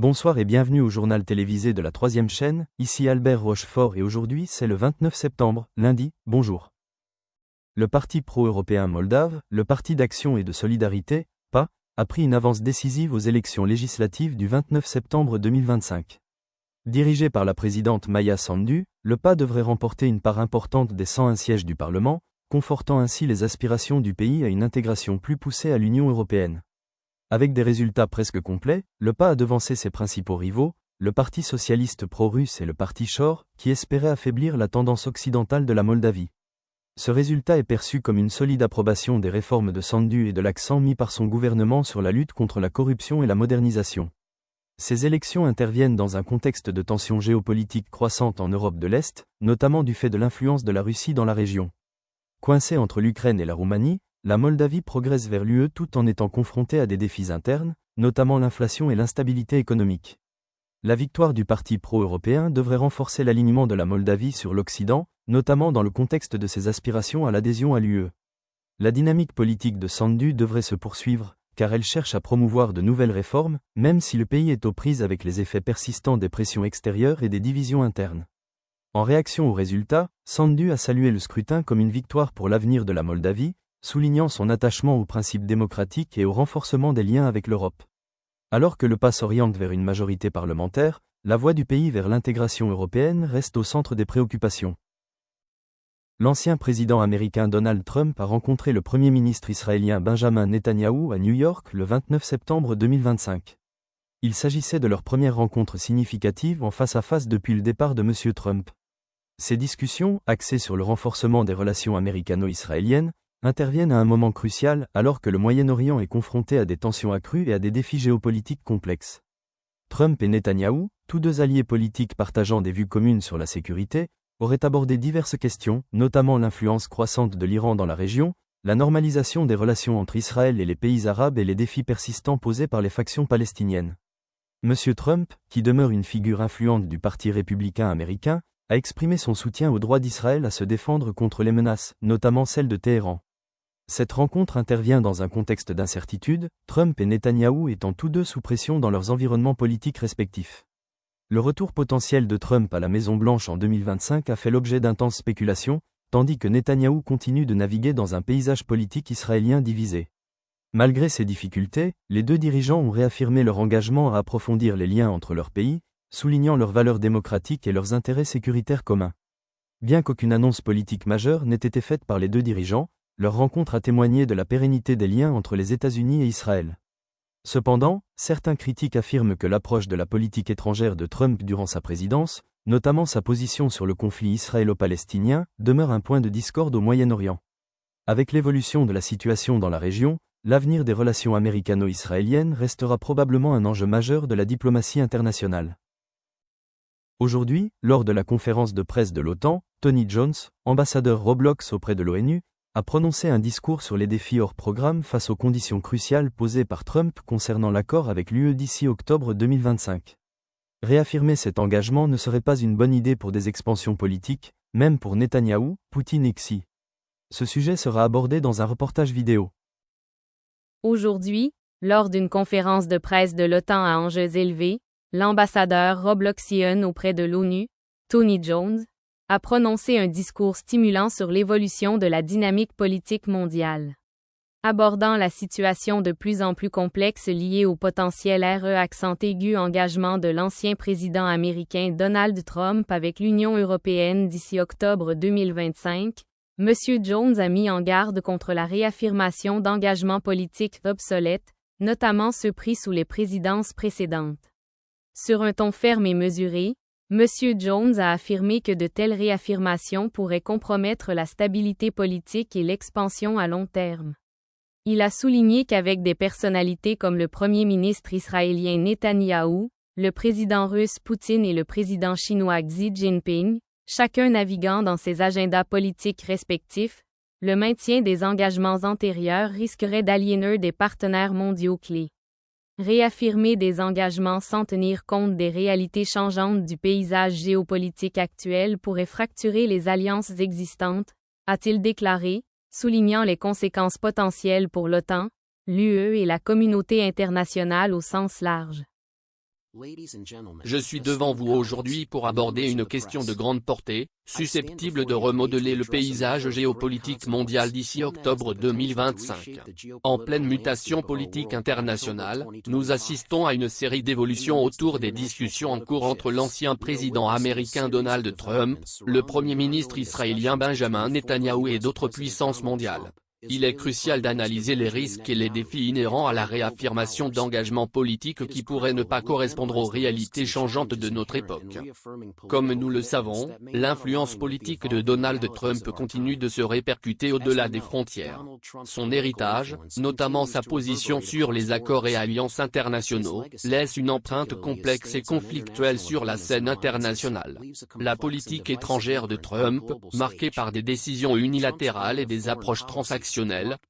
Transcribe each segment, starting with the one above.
Bonsoir et bienvenue au journal télévisé de la 3e chaîne, ici Albert Rochefort et aujourd'hui c'est le 29 septembre, lundi, bonjour. Le parti pro-européen moldave, le Parti d'action et de solidarité, PA, a pris une avance décisive aux élections législatives du 29 septembre 2025. Dirigé par la présidente Maia Sandu, le PA devrait remporter une part importante des 101 sièges du Parlement, confortant ainsi les aspirations du pays à une intégration plus poussée à l'Union européenne. Avec des résultats presque complets, le PA a devancé ses principaux rivaux, le Parti socialiste pro-russe et le Parti Shor, qui espéraient affaiblir la tendance occidentale de la Moldavie. Ce résultat est perçu comme une solide approbation des réformes de Sandu et de l'accent mis par son gouvernement sur la lutte contre la corruption et la modernisation. Ces élections interviennent dans un contexte de tensions géopolitiques croissantes en Europe de l'Est, notamment du fait de l'influence de la Russie dans la région. Coincée entre l'Ukraine et la Roumanie, la Moldavie progresse vers l'UE tout en étant confrontée à des défis internes, notamment l'inflation et l'instabilité économique. La victoire du parti pro-européen devrait renforcer l'alignement de la Moldavie sur l'Occident, notamment dans le contexte de ses aspirations à l'adhésion à l'UE. La dynamique politique de Sandu devrait se poursuivre, car elle cherche à promouvoir de nouvelles réformes, même si le pays est aux prises avec les effets persistants des pressions extérieures et des divisions internes. En réaction aux résultats, Sandu a salué le scrutin comme une victoire pour l'avenir de la Moldavie, soulignant son attachement aux principes démocratiques et au renforcement des liens avec l'Europe. Alors que le PA s'oriente vers une majorité parlementaire, la voie du pays vers l'intégration européenne reste au centre des préoccupations. L'ancien président américain Donald Trump a rencontré le Premier ministre israélien Benjamin Netanyahou à New York le 29 septembre 2025. Il s'agissait de leur première rencontre significative en face-à-face depuis le départ de M. Trump. Ces discussions, axées sur le renforcement des relations américano-israéliennes, interviennent à un moment crucial alors que le Moyen-Orient est confronté à des tensions accrues et à des défis géopolitiques complexes. Trump et Netanyahou, tous deux alliés politiques partageant des vues communes sur la sécurité, auraient abordé diverses questions, notamment l'influence croissante de l'Iran dans la région, la normalisation des relations entre Israël et les pays arabes et les défis persistants posés par les factions palestiniennes. M. Trump, qui demeure une figure influente du Parti républicain américain, a exprimé son soutien au droit d'Israël à se défendre contre les menaces, notamment celles de Téhéran. Cette rencontre intervient dans un contexte d'incertitude, Trump et Netanyahou étant tous deux sous pression dans leurs environnements politiques respectifs. Le retour potentiel de Trump à la Maison-Blanche en 2025 a fait l'objet d'intenses spéculations, tandis que Netanyahou continue de naviguer dans un paysage politique israélien divisé. Malgré ces difficultés, les deux dirigeants ont réaffirmé leur engagement à approfondir les liens entre leurs pays, soulignant leurs valeurs démocratiques et leurs intérêts sécuritaires communs. Bien qu'aucune annonce politique majeure n'ait été faite par les deux dirigeants, leur rencontre a témoigné de la pérennité des liens entre les États-Unis et Israël. Cependant, certains critiques affirment que l'approche de la politique étrangère de Trump durant sa présidence, notamment sa position sur le conflit israélo-palestinien, demeure un point de discorde au Moyen-Orient. Avec l'évolution de la situation dans la région, l'avenir des relations américano-israéliennes restera probablement un enjeu majeur de la diplomatie internationale. Aujourd'hui, lors de la conférence de presse de l'OTAN, Tony Jones, ambassadeur Roblox auprès de l'ONU, a prononcé un discours sur les défis hors programme face aux conditions cruciales posées par Trump concernant l'accord avec l'UE d'ici octobre 2025. Réaffirmer cet engagement ne serait pas une bonne idée pour des expansions politiques, même pour Netanyahou, Poutine et Xi. Ce sujet sera abordé dans un reportage vidéo. Aujourd'hui, lors d'une conférence de presse de l'OTAN à enjeux élevés, l'ambassadeur Robloxian auprès de l'ONU, Tony Jones, a prononcé un discours stimulant sur l'évolution de la dynamique politique mondiale. Abordant la situation de plus en plus complexe liée au potentiel accent aigu engagement de l'ancien président américain Donald Trump avec l'Union européenne d'ici octobre 2025, M. Jones a mis en garde contre la réaffirmation d'engagements politiques obsolètes, notamment ceux pris sous les présidences précédentes. Sur un ton ferme et mesuré, M. Jones a affirmé que de telles réaffirmations pourraient compromettre la stabilité politique et l'expansion à long terme. Il a souligné qu'avec des personnalités comme le Premier ministre israélien Netanyahou, le président russe Poutine et le président chinois Xi Jinping, chacun naviguant dans ses agendas politiques respectifs, le maintien des engagements antérieurs risquerait d'aliéner des partenaires mondiaux clés. Réaffirmer des engagements sans tenir compte des réalités changeantes du paysage géopolitique actuel pourrait fracturer les alliances existantes, a-t-il déclaré, soulignant les conséquences potentielles pour l'OTAN, l'UE et la communauté internationale au sens large. Je suis devant vous aujourd'hui pour aborder une question de grande portée, susceptible de remodeler le paysage géopolitique mondial d'ici octobre 2025. En pleine mutation politique internationale, nous assistons à une série d'évolutions autour des discussions en cours entre l'ancien président américain Donald Trump, le premier ministre israélien Benjamin Netanyahou et d'autres puissances mondiales. Il est crucial d'analyser les risques et les défis inhérents à la réaffirmation d'engagements politiques qui pourraient ne pas correspondre aux réalités changeantes de notre époque. Comme nous le savons, l'influence politique de Donald Trump continue de se répercuter au-delà des frontières. Son héritage, notamment sa position sur les accords et alliances internationaux, laisse une empreinte complexe et conflictuelle sur la scène internationale. La politique étrangère de Trump, marquée par des décisions unilatérales et des approches transactionnelles,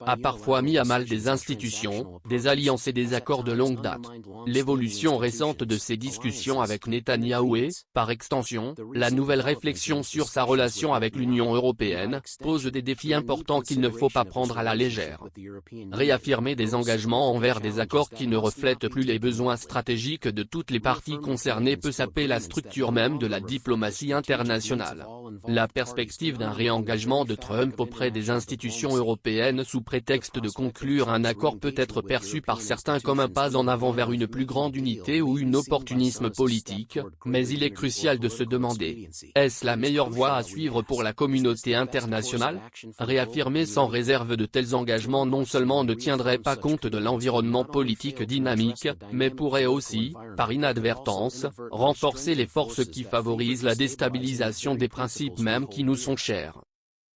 a parfois mis à mal des institutions, des alliances et des accords de longue date. L'évolution récente de ces discussions avec Netanyahou et, par extension, la nouvelle réflexion sur sa relation avec l'Union européenne, pose des défis importants qu'il ne faut pas prendre à la légère. Réaffirmer des engagements envers des accords qui ne reflètent plus les besoins stratégiques de toutes les parties concernées peut saper la structure même de la diplomatie internationale. La perspective d'un réengagement de Trump auprès des institutions européennes sous prétexte de conclure un accord peut être perçue par certains comme un pas en avant vers une plus grande unité ou un opportunisme politique, mais il est crucial de se demander, est-ce la meilleure voie à suivre pour la communauté internationale? Réaffirmer sans réserve de tels engagements non seulement ne tiendrait pas compte de l'environnement politique dynamique, mais pourrait aussi, par inadvertance, renforcer les forces qui favorisent la déstabilisation des principes mêmes qui nous sont chers.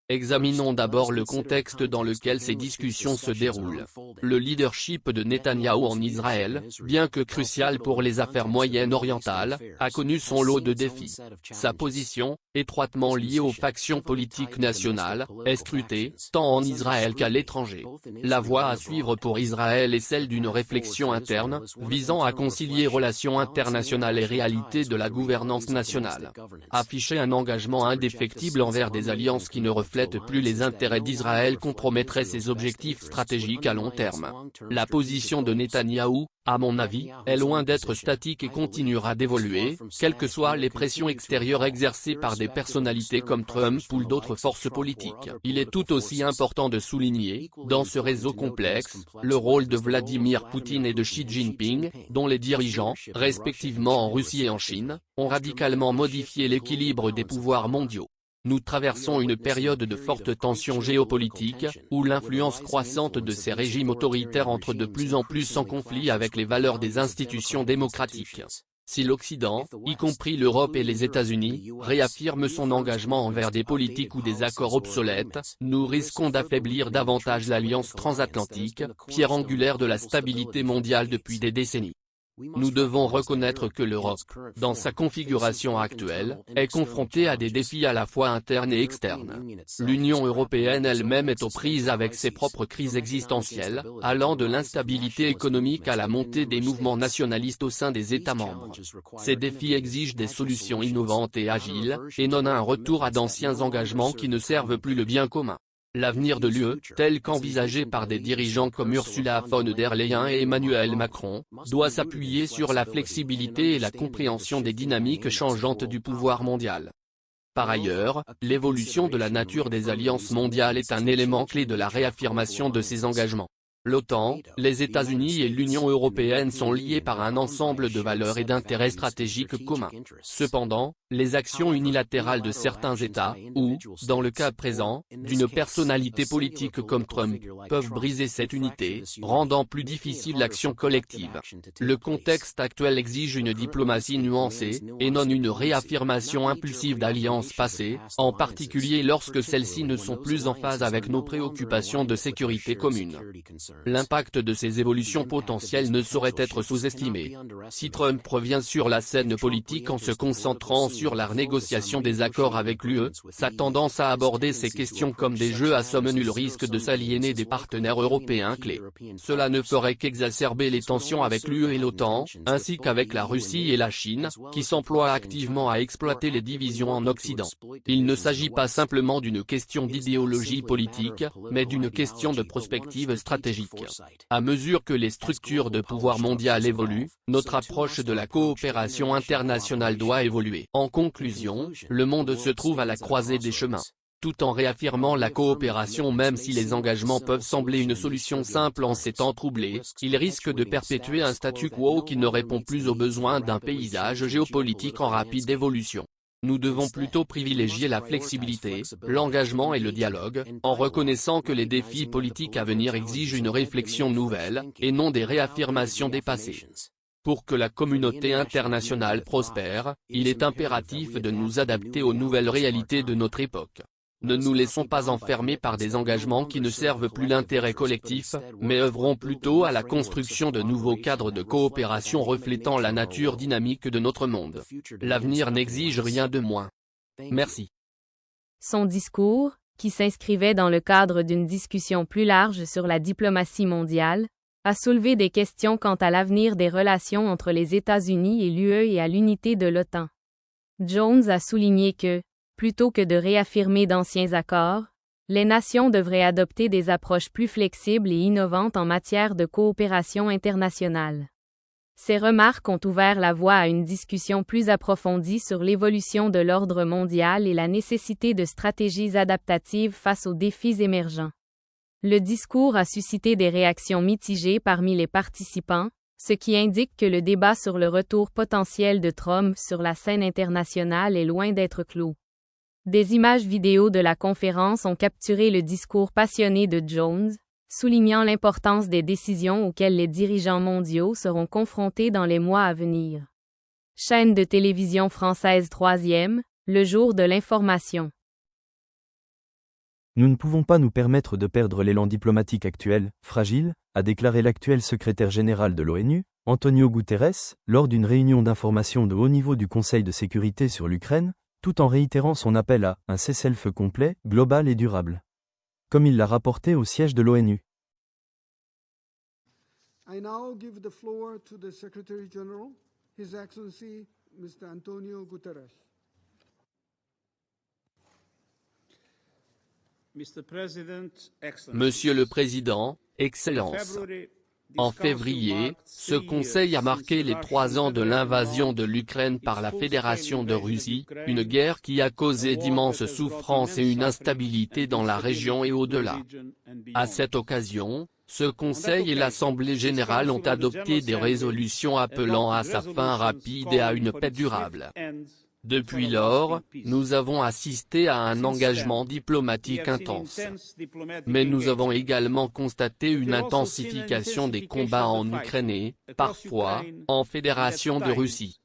Examinons d'abord le contexte dans lequel ces discussions se déroulent. Le leadership de Netanyahou en Israël, bien que crucial pour les affaires moyen-orientales, a connu son lot de défis. Sa position, étroitement liée aux factions politiques nationales, est scrutée, tant en Israël qu'à l'étranger. La voie à suivre pour Israël est celle d'une réflexion interne, visant à concilier relations internationales et réalité de la gouvernance nationale. Afficher un engagement indéfectible envers des alliances qui ne reflètent plus les intérêts d'Israël compromettrait ses objectifs stratégiques à long terme. La position de Netanyahou, à mon avis, est loin d'être statique et continuera d'évoluer, quelles que soient les pressions extérieures exercées par des personnalités comme Trump ou d'autres forces politiques. Il est tout aussi important de souligner, dans ce réseau complexe, le rôle de Vladimir Poutine et de Xi Jinping, dont les dirigeants, respectivement en Russie et en Chine, ont radicalement modifié l'équilibre des pouvoirs mondiaux. Nous traversons une période de forte tension géopolitique, où l'influence croissante de ces régimes autoritaires entre de plus en plus en conflit avec les valeurs des institutions démocratiques. Si l'Occident, y compris l'Europe et les États-Unis, réaffirme son engagement envers des politiques ou des accords obsolètes, nous risquons d'affaiblir davantage l'alliance transatlantique, pierre angulaire de la stabilité mondiale depuis des décennies. Nous devons reconnaître que l'Europe, dans sa configuration actuelle, est confrontée à des défis à la fois internes et externes. L'Union européenne elle-même est aux prises avec ses propres crises existentielles, allant de l'instabilité économique à la montée des mouvements nationalistes au sein des États membres. Ces défis exigent des solutions innovantes et agiles, et non un retour à d'anciens engagements qui ne servent plus le bien commun. L'avenir de l'UE, tel qu'envisagé par des dirigeants comme Ursula von der Leyen et Emmanuel Macron, doit s'appuyer sur la flexibilité et la compréhension des dynamiques changeantes du pouvoir mondial. Par ailleurs, l'évolution de la nature des alliances mondiales est un élément clé de la réaffirmation de ces engagements. L'OTAN, les États-Unis et l'Union européenne sont liés par un ensemble de valeurs et d'intérêts stratégiques communs. Cependant, les actions unilatérales de certains États, ou, dans le cas présent, d'une personnalité politique comme Trump, peuvent briser cette unité, rendant plus difficile l'action collective. Le contexte actuel exige une diplomatie nuancée, et non une réaffirmation impulsive d'alliances passées, en particulier lorsque celles-ci ne sont plus en phase avec nos préoccupations de sécurité commune. L'impact de ces évolutions potentielles ne saurait être sous-estimé. Si Trump revient sur la scène politique en se concentrant sur la négociation des accords avec l'UE, sa tendance à aborder ces questions comme des jeux à somme nulle risque de s'aliéner des partenaires européens clés. Cela ne ferait qu'exacerber les tensions avec l'UE et l'OTAN, ainsi qu'avec la Russie et la Chine, qui s'emploient activement à exploiter les divisions en Occident. Il ne s'agit pas simplement d'une question d'idéologie politique, mais d'une question de prospective stratégique. À mesure que les structures de pouvoir mondial évoluent, notre approche de la coopération internationale doit évoluer. En conclusion, le monde se trouve à la croisée des chemins. Tout en réaffirmant la coopération même si les engagements peuvent sembler une solution simple en ces temps troublés, ils risquent de perpétuer un statu quo qui ne répond plus aux besoins d'un paysage géopolitique en rapide évolution. Nous devons plutôt privilégier la flexibilité, l'engagement et le dialogue, en reconnaissant que les défis politiques à venir exigent une réflexion nouvelle, et non des réaffirmations dépassées. Pour que la communauté internationale prospère, il est impératif de nous adapter aux nouvelles réalités de notre époque. Ne nous laissons pas enfermer par des engagements qui ne servent plus l'intérêt collectif, mais œuvrons plutôt à la construction de nouveaux cadres de coopération reflétant la nature dynamique de notre monde. L'avenir n'exige rien de moins. Merci. Son discours, qui s'inscrivait dans le cadre d'une discussion plus large sur la diplomatie mondiale, a soulevé des questions quant à l'avenir des relations entre les États-Unis et l'UE et à l'unité de l'OTAN. Jones a souligné que, plutôt que de réaffirmer d'anciens accords, les nations devraient adopter des approches plus flexibles et innovantes en matière de coopération internationale. Ces remarques ont ouvert la voie à une discussion plus approfondie sur l'évolution de l'ordre mondial et la nécessité de stratégies adaptatives face aux défis émergents. Le discours a suscité des réactions mitigées parmi les participants, ce qui indique que le débat sur le retour potentiel de Trump sur la scène internationale est loin d'être clos. Des images vidéo de la conférence ont capturé le discours passionné de Jones, soulignant l'importance des décisions auxquelles les dirigeants mondiaux seront confrontés dans les mois à venir. Chaîne de télévision française 3e, le jour de l'information. Nous ne pouvons pas nous permettre de perdre l'élan diplomatique actuel, fragile, a déclaré l'actuel secrétaire général de l'ONU, Antonio Guterres, lors d'une réunion d'information de haut niveau du Conseil de sécurité sur l'Ukraine, tout en réitérant son appel à un cessez-le-feu complet, global et durable. Comme il l'a rapporté au siège de l'ONU. I now give the floor to the Secretary General, His Excellency Mr. Antonio Guterres. Monsieur le Président, Excellences. En février, ce Conseil a marqué les 3 ans de l'invasion de l'Ukraine par la Fédération de Russie, une guerre qui a causé d'immenses souffrances et une instabilité dans la région et au-delà. À cette occasion, ce Conseil et l'Assemblée générale ont adopté des résolutions appelant à sa fin rapide et à une paix durable. Depuis lors, nous avons assisté à un engagement diplomatique intense. Mais nous avons également constaté une intensification des combats en Ukraine et, parfois, en Fédération de Russie.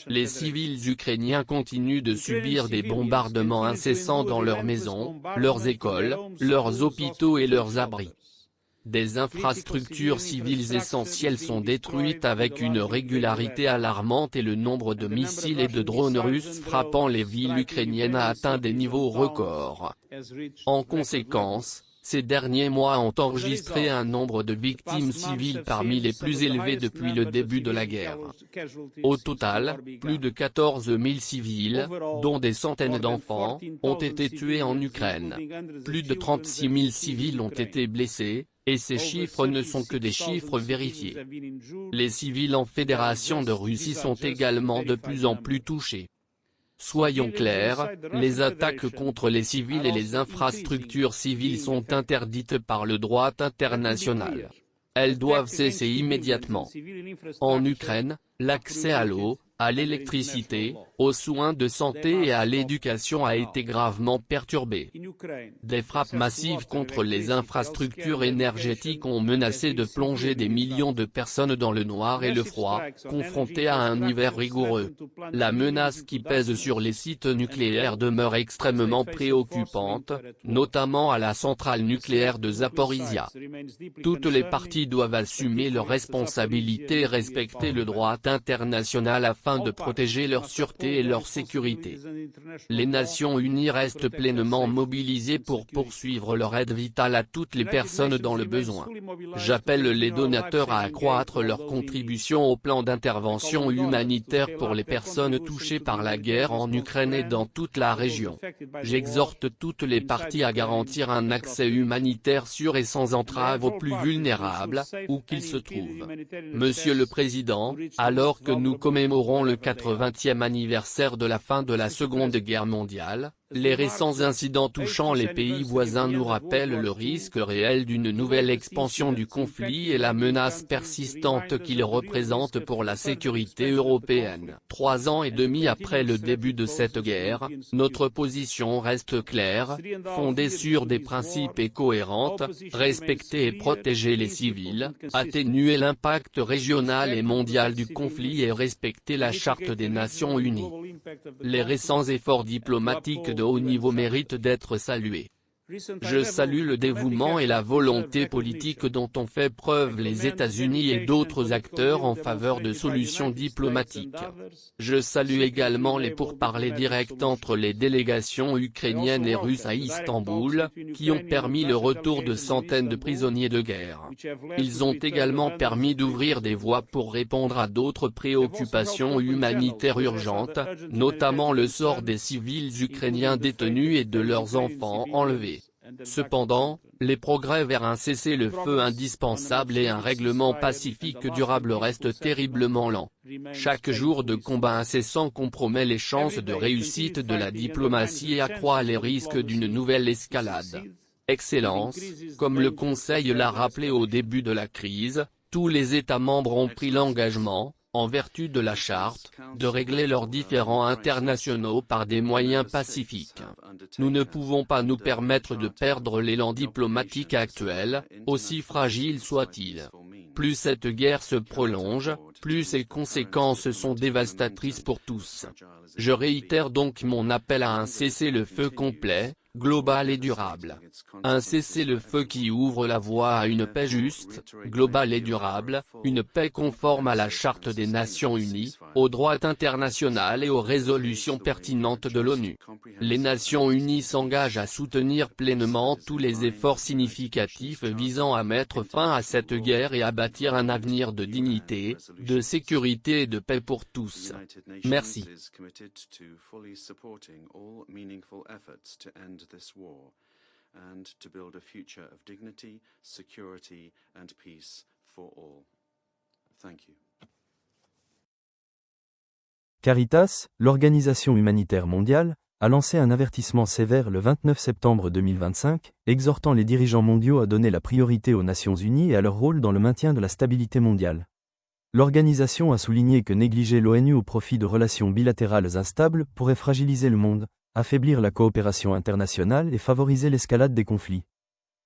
Les civils ukrainiens continuent de subir des bombardements incessants dans leurs maisons, leurs écoles, leurs hôpitaux et leurs abris. Des infrastructures civiles essentielles sont détruites avec une régularité alarmante et le nombre de missiles et de drones russes frappant les villes ukrainiennes a atteint des niveaux records. En conséquence, ces derniers mois ont enregistré un nombre de victimes civiles parmi les plus élevés depuis le début de la guerre. Au total, plus de 14 000 civils, dont des centaines d'enfants, ont été tués en Ukraine. Plus de 36 000 civils ont été blessés, et ces chiffres ne sont que des chiffres vérifiés. Les civils en Fédération de Russie sont également de plus en plus touchés. Soyons clairs, les attaques contre les civils et les infrastructures civiles sont interdites par le droit international. Elles doivent cesser immédiatement. En Ukraine, l'accès à l'eau, à l'électricité, aux soins de santé et à l'éducation a été gravement perturbé. Des frappes massives contre les infrastructures énergétiques ont menacé de plonger des millions de personnes dans le noir et le froid, confrontées à un hiver rigoureux. La menace qui pèse sur les sites nucléaires demeure extrêmement préoccupante, notamment à la centrale nucléaire de Zaporizhia. Toutes les parties doivent assumer leurs responsabilités et respecter le droit international afin afin de protéger leur sûreté et leur sécurité. Les Nations Unies restent pleinement mobilisées pour poursuivre leur aide vitale à toutes les personnes dans le besoin. J'appelle les donateurs à accroître leur contribution au plan d'intervention humanitaire pour les personnes touchées par la guerre en Ukraine et dans toute la région. J'exhorte toutes les parties à garantir un accès humanitaire sûr et sans entrave aux plus vulnérables, où qu'ils se trouvent. Monsieur le Président, alors que nous commémorons le 80e anniversaire de la fin de la Seconde Guerre mondiale, les récents incidents touchant les pays voisins nous rappellent le risque réel d'une nouvelle expansion du conflit et la menace persistante qu'il représente pour la sécurité européenne. 3 ans et demi après le début de cette guerre, notre position reste claire, fondée sur des principes et cohérente: respecter et protéger les civils, atténuer l'impact régional et mondial du conflit et respecter la Charte des Nations Unies. Les récents efforts diplomatiques de haut niveau méritent d'être salués. Je salue le dévouement et la volonté politique dont ont fait preuve les États-Unis et d'autres acteurs en faveur de solutions diplomatiques. Je salue également les pourparlers directs entre les délégations ukrainiennes et russes à Istanbul, qui ont permis le retour de centaines de prisonniers de guerre. Ils ont également permis d'ouvrir des voies pour répondre à d'autres préoccupations humanitaires urgentes, notamment le sort des civils ukrainiens détenus et de leurs enfants enlevés. Cependant, les progrès vers un cessez-le-feu indispensable et un règlement pacifique durable restent terriblement lents. Chaque jour de combat incessant compromet les chances de réussite de la diplomatie et accroît les risques d'une nouvelle escalade. Excellence, comme le Conseil l'a rappelé au début de la crise, tous les États membres ont pris l'engagement, en vertu de la Charte, de régler leurs différends internationaux par des moyens pacifiques. Nous ne pouvons pas nous permettre de perdre l'élan diplomatique actuel, aussi fragile soit-il. Plus cette guerre se prolonge, plus ses conséquences sont dévastatrices pour tous. Je réitère donc mon appel à un cessez-le-feu complet, global et durable. Un cessez-le-feu qui ouvre la voie à une paix juste, globale et durable, une paix conforme à la Charte des Nations Unies, au droit international et aux résolutions pertinentes de l'ONU. Les Nations Unies s'engagent à soutenir pleinement tous les efforts significatifs visant à mettre fin à cette guerre et à bâtir un avenir de dignité, de sécurité et de paix pour tous. Merci. This war, and to build a future of dignity, security and peace for all. Thank you. Caritas, l'organisation humanitaire mondiale, a lancé un avertissement sévère le 29 septembre 2025, exhortant les dirigeants mondiaux à donner la priorité aux Nations Unies et à leur rôle dans le maintien de la stabilité mondiale. L'organisation a souligné que négliger l'ONU au profit de relations bilatérales instables pourrait fragiliser le monde, affaiblir la coopération internationale et favoriser l'escalade des conflits.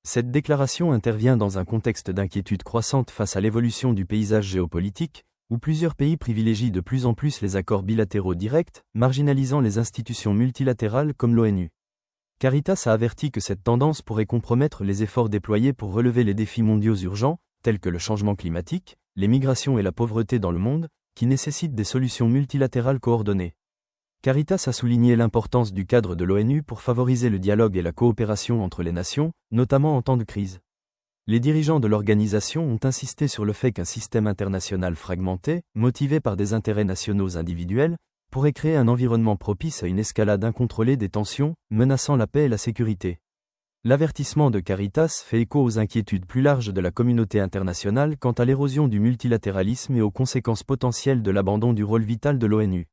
Cette déclaration intervient dans un contexte d'inquiétude croissante face à l'évolution du paysage géopolitique, où plusieurs pays privilégient de plus en plus les accords bilatéraux directs, marginalisant les institutions multilatérales comme l'ONU. Caritas a averti que cette tendance pourrait compromettre les efforts déployés pour relever les défis mondiaux urgents, tels que le changement climatique, les migrations et la pauvreté dans le monde, qui nécessitent des solutions multilatérales coordonnées. Caritas a souligné l'importance du cadre de l'ONU pour favoriser le dialogue et la coopération entre les nations, notamment en temps de crise. Les dirigeants de l'organisation ont insisté sur le fait qu'un système international fragmenté, motivé par des intérêts nationaux individuels, pourrait créer un environnement propice à une escalade incontrôlée des tensions, menaçant la paix et la sécurité. L'avertissement de Caritas fait écho aux inquiétudes plus larges de la communauté internationale quant à l'érosion du multilatéralisme et aux conséquences potentielles de l'abandon du rôle vital de l'ONU.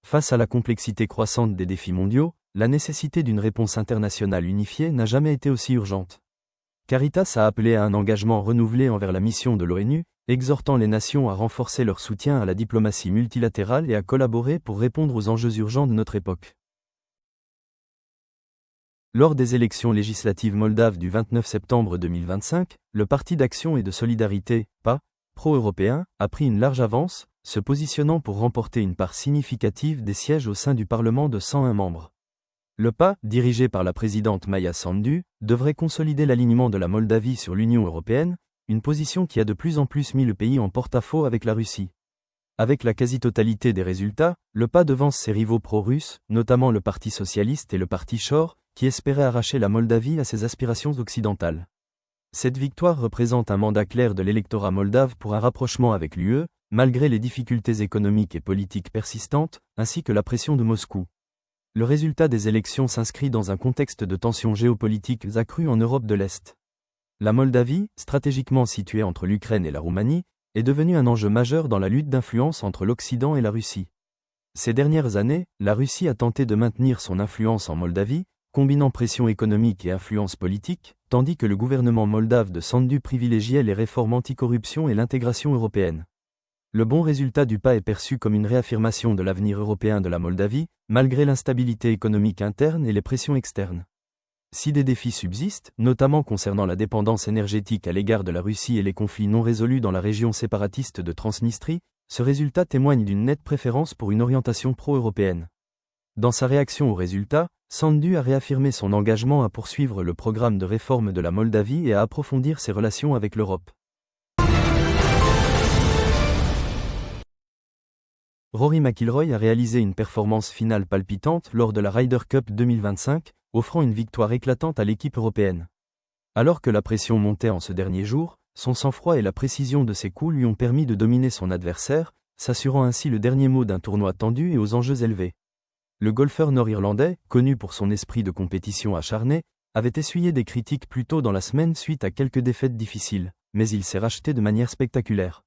Face à la complexité croissante des défis mondiaux, la nécessité d'une réponse internationale unifiée n'a jamais été aussi urgente. Caritas a appelé à un engagement renouvelé envers la mission de l'ONU, exhortant les nations à renforcer leur soutien à la diplomatie multilatérale et à collaborer pour répondre aux enjeux urgents de notre époque. Lors des élections législatives moldaves du 29 septembre 2025, le Parti d'action et de solidarité, PA, pro-européen, a pris une large avance, se positionnant pour remporter une part significative des sièges au sein du Parlement de 101 membres. Le PA, dirigé par la présidente Maia Sandu, devrait consolider l'alignement de la Moldavie sur l'Union européenne, une position qui a de plus en plus mis le pays en porte-à-faux avec la Russie. Avec la quasi-totalité des résultats, le pas devance ses rivaux pro-russes, notamment le Parti socialiste et le Parti Shor, qui espéraient arracher la Moldavie à ses aspirations occidentales. Cette victoire représente un mandat clair de l'électorat moldave pour un rapprochement avec l'UE, malgré les difficultés économiques et politiques persistantes, ainsi que la pression de Moscou. Le résultat des élections s'inscrit dans un contexte de tensions géopolitiques accrues en Europe de l'Est. La Moldavie, stratégiquement située entre l'Ukraine et la Roumanie, est devenue un enjeu majeur dans la lutte d'influence entre l'Occident et la Russie. Ces dernières années, la Russie a tenté de maintenir son influence en Moldavie, combinant pression économique et influence politique, tandis que le gouvernement moldave de Sandu privilégiait les réformes anticorruption et l'intégration européenne. Le bon résultat du pas est perçu comme une réaffirmation de l'avenir européen de la Moldavie, malgré l'instabilité économique interne et les pressions externes. Si des défis subsistent, notamment concernant la dépendance énergétique à l'égard de la Russie et les conflits non résolus dans la région séparatiste de Transnistrie, ce résultat témoigne d'une nette préférence pour une orientation pro-européenne. Dans sa réaction au résultat, Sandu a réaffirmé son engagement à poursuivre le programme de réforme de la Moldavie et à approfondir ses relations avec l'Europe. Rory McIlroy a réalisé une performance finale palpitante lors de la Ryder Cup 2025, offrant une victoire éclatante à l'équipe européenne. Alors que la pression montait en ce dernier jour, son sang-froid et la précision de ses coups lui ont permis de dominer son adversaire, s'assurant ainsi le dernier mot d'un tournoi tendu et aux enjeux élevés. Le golfeur nord-irlandais, connu pour son esprit de compétition acharné, avait essuyé des critiques plus tôt dans la semaine suite à quelques défaites difficiles, mais il s'est racheté de manière spectaculaire.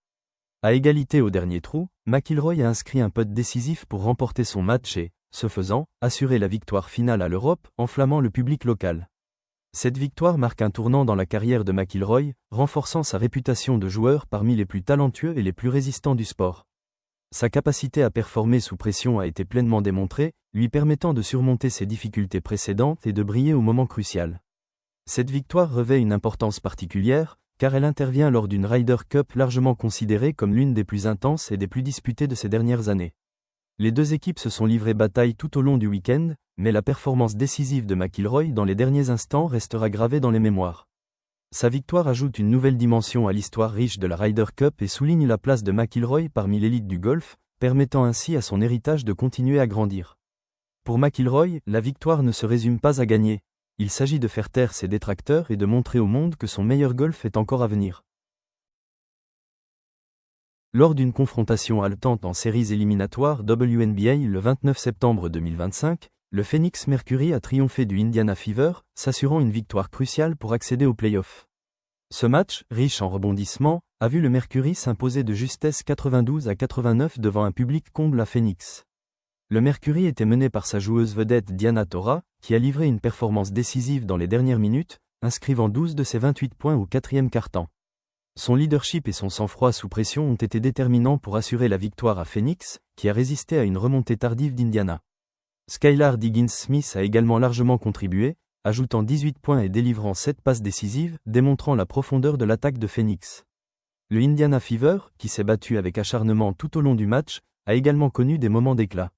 À égalité au dernier trou, McIlroy a inscrit un putt décisif pour remporter son match et, ce faisant, assurer la victoire finale à l'Europe, enflammant le public local. Cette victoire marque un tournant dans la carrière de McIlroy, renforçant sa réputation de joueur parmi les plus talentueux et les plus résistants du sport. Sa capacité à performer sous pression a été pleinement démontrée, lui permettant de surmonter ses difficultés précédentes et de briller au moment crucial. Cette victoire revêt une importance particulière, car elle intervient lors d'une Ryder Cup largement considérée comme l'une des plus intenses et des plus disputées de ces dernières années. Les deux équipes se sont livrées bataille tout au long du week-end, mais la performance décisive de McIlroy dans les derniers instants restera gravée dans les mémoires. Sa victoire ajoute une nouvelle dimension à l'histoire riche de la Ryder Cup et souligne la place de McIlroy parmi l'élite du golf, permettant ainsi à son héritage de continuer à grandir. Pour McIlroy, la victoire ne se résume pas à gagner. Il s'agit de faire taire ses détracteurs et de montrer au monde que son meilleur golf est encore à venir. Lors d'une confrontation haletante en séries éliminatoires WNBA le 29 septembre 2025, le Phoenix Mercury a triomphé du Indiana Fever, s'assurant une victoire cruciale pour accéder aux playoffs. Ce match, riche en rebondissements, a vu le Mercury s'imposer de justesse 92-89 devant un public comble à Phoenix. Le Mercury était mené par sa joueuse vedette Diana Taurasi, qui a livré une performance décisive dans les dernières minutes, inscrivant 12 de ses 28 points au quatrième quart-temps. Son leadership et son sang-froid sous pression ont été déterminants pour assurer la victoire à Phoenix, qui a résisté à une remontée tardive d'Indiana. Skylar Diggins-Smith a également largement contribué, ajoutant 18 points et délivrant 7 passes décisives, démontrant la profondeur de l'attaque de Phoenix. Le Indiana Fever, qui s'est battu avec acharnement tout au long du match, a également connu des moments d'éclat.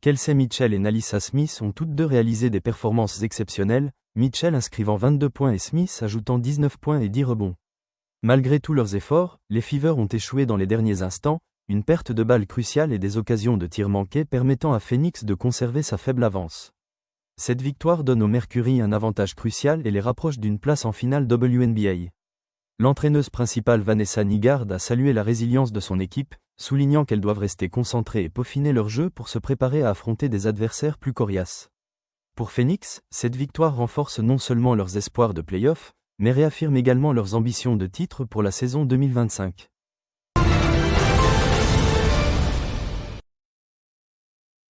Kelsey Mitchell et Nalissa Smith ont toutes deux réalisé des performances exceptionnelles, Mitchell inscrivant 22 points et Smith ajoutant 19 points et 10 rebonds. Malgré tous leurs efforts, les Fever ont échoué dans les derniers instants, une perte de balles cruciale et des occasions de tir manquées permettant à Phoenix de conserver sa faible avance. Cette victoire donne au Mercury un avantage crucial et les rapproche d'une place en finale WNBA. L'entraîneuse principale Vanessa Nygaard a salué la résilience de son équipe, soulignant qu'elles doivent rester concentrées et peaufiner leur jeu pour se préparer à affronter des adversaires plus coriaces. Pour Phoenix, cette victoire renforce non seulement leurs espoirs de play-off, mais réaffirme également leurs ambitions de titre pour la saison 2025.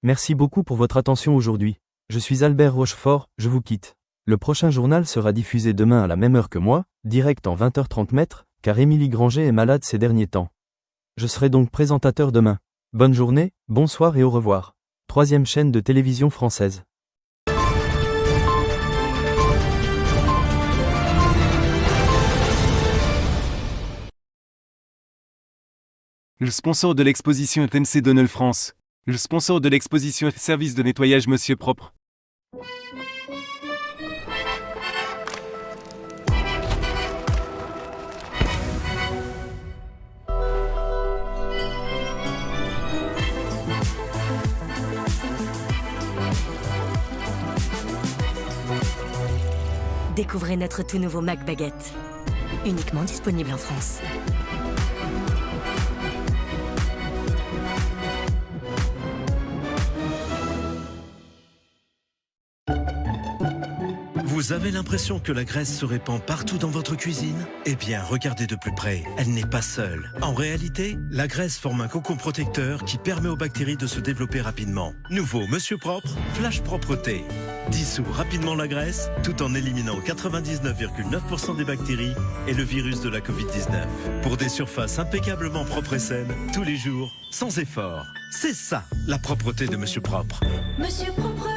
Merci beaucoup pour votre attention aujourd'hui. Je suis Albert Rochefort, je vous quitte. Le prochain journal sera diffusé demain à la même heure que moi, direct en 20h30, car Émilie Granger est malade ces derniers temps. Je serai donc présentateur demain. Bonne journée, bonsoir et au revoir. 3e chaîne de télévision française. Le sponsor de l'exposition est MC Donald France. Le sponsor de l'exposition est Service de nettoyage Monsieur Propre. Découvrez notre tout nouveau Mac Baguette. Uniquement disponible en France. Vous avez l'impression que la graisse se répand partout dans votre cuisine? Eh bien, regardez de plus près, elle n'est pas seule. En réalité, la graisse forme un cocon protecteur qui permet aux bactéries de se développer rapidement. Nouveau Monsieur Propre, Flash Propreté. Dissout rapidement la graisse, tout en éliminant 99,9% des bactéries et le virus de la Covid-19. Pour des surfaces impeccablement propres et saines, tous les jours, sans effort. C'est ça, la propreté de Monsieur Propre. Monsieur Propre.